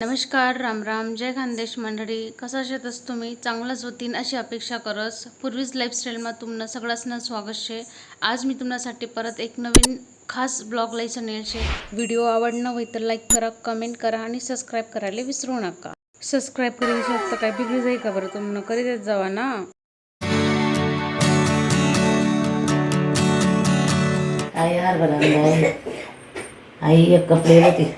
नमस्कार, राम राम, जय खानदेश मंडळी. कसा शेतस तुम्ही? चांगलाच होतीन अशी अपेक्षा करस. पूर्वीच लाईफस्टाईलमा तुमनं सगळ्यांना स्वागत शे. आज मी तुमच्यासाठी परत एक नवीन खास ब्लॉग लायचं नेल शे. व्हिडिओ आवडणं होई तर लाईक करा, कमेंट करा आणि सबस्क्राईब करायला विसरू नका. सबस्क्राईब करून शकता काय बिगडी जाई का बरं? तुमनं करीत जावा ना. आई यार बरं आई एक कपडे होते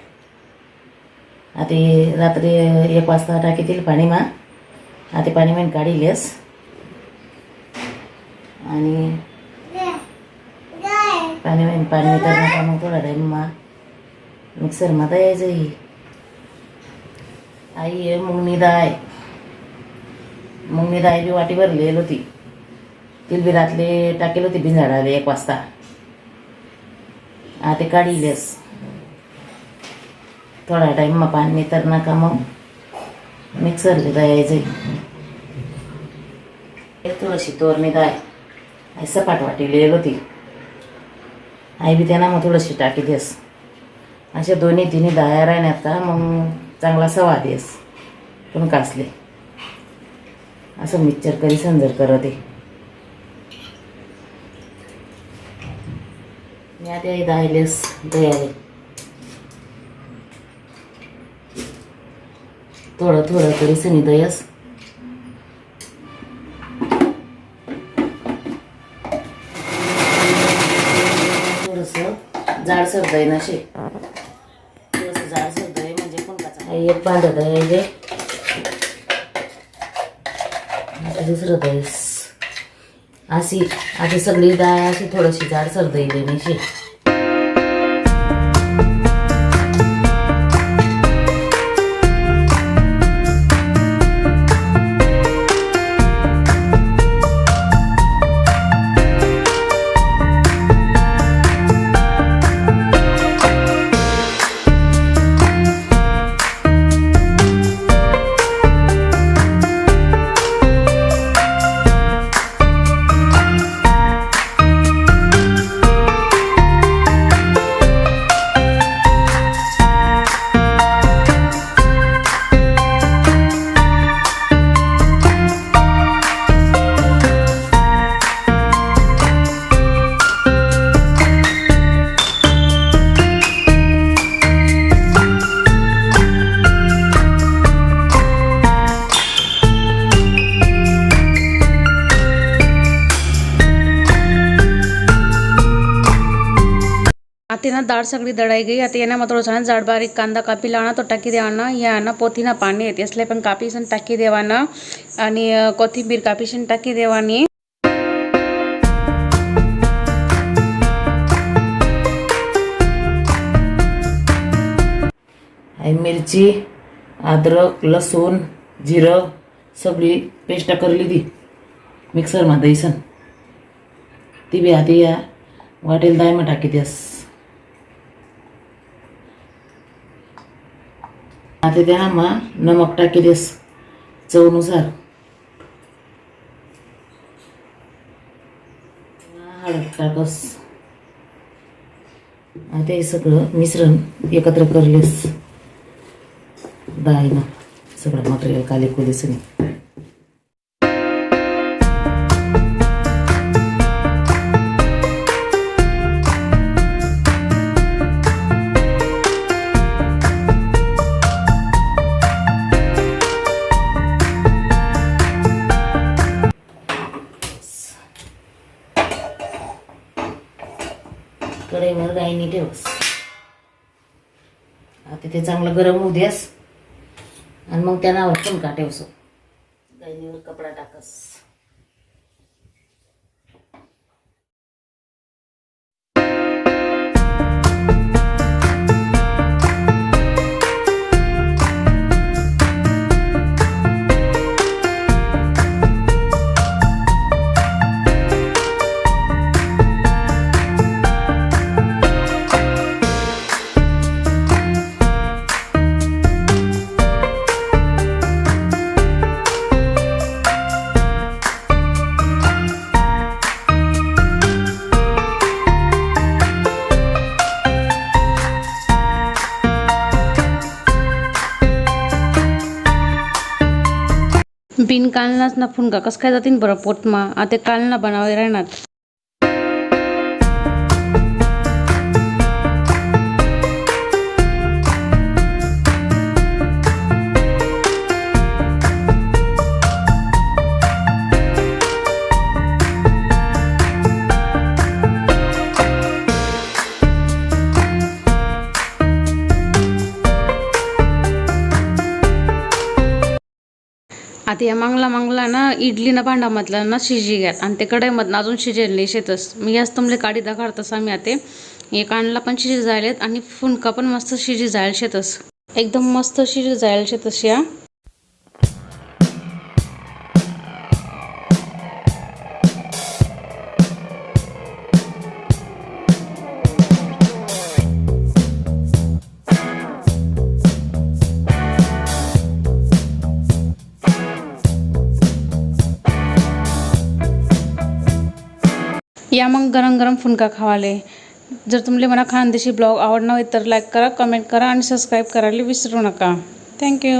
आता रात्री 1 वाजता टाकीतील पाणी मा आता पाणी में काढी लेस आणि पाणी तर नका मग थोडा टाईम मा मिक्सर मा द्यायचं. आई मुंगनी डाळ बी वाटी भरलेली होती. तिल बी रातले टाकेल होती भिंजाडायला 1 वाजता. आता काढी लेस थोडा टाईम मग पाणी तर नका मग मिक्सर बी द्यायचं. एक थोडीशी तोरणी डाळ आई सपाट वाटी होती. आई बी त्यांना मग थोडीशी टाकी देस. अशा 2-3 डाळ्या राहण्यात का मग चांगला सवा देस पण कासले असं मिक्सर करी संजर करत आहे. मी आता आई दायलेस दयाले थोडं तरी सनी दयस. थोडंसं जाडसर दय नशे थोडंसं जाडसर दय म्हणजे पण काचा एक बांध दयायले आता दुसरं दयस. अशी आता सगळी डाळ अशी थोडीशी जाडसर दयले नशे. आता ना डाळ सगळी दळाई गई. आता येना मग थोडंसं जाड बारीक कांदा कापी लावणं तो टाकी देवाना. या ना पोथीना पाणी येते असले पण कापीसन टाकी देवाना आणि कोथिंबीर कापीसन टाकी देवानी. मिरची अद्रक लसूण जिरं सगळी पेस्ट करली ती मिक्सरमध्ये दैसन ती बी आधी या वाटेल दायमा टाकी देस. आता त्या मग नमक टाकी देस चवनुसार. हळद टाकस. आता हे सगळं मिश्रण एकत्र करलेस डाळीनं सगळं मटेरियल काले कोलेसनी. कढईवर गाईनी ठेवस. आता ते चांगलं गरम होऊ द्यास आणि मग त्यांना वरतून काटेवसो गाईनीवर कपडा टाकस. बिन कालनाच ना फुनका कसं काय जातीन बरं पोटमा आता कालना बनावे राहणार. आता या मांगला ना इडलीना भांडामधला ना शिजी घ्या आणि ते कढईमधनं अजून शिजेल शेतच मी याच तुमले काढी दाखवतस आम्ही आता हे कांडला पण शिजी जायलेत आणि फुनका पण मस्त शिजी जायल शेतस एकदम मस्त शिजी जायल शेतस या. या मग गरम गरम फुनका खावाले. जर तुमले मला खानदेशी ब्लॉग आवडणार तर लाईक करा, कमेंट करा आणि सबस्क्राईब करायला विसरू नका. थँक्यू.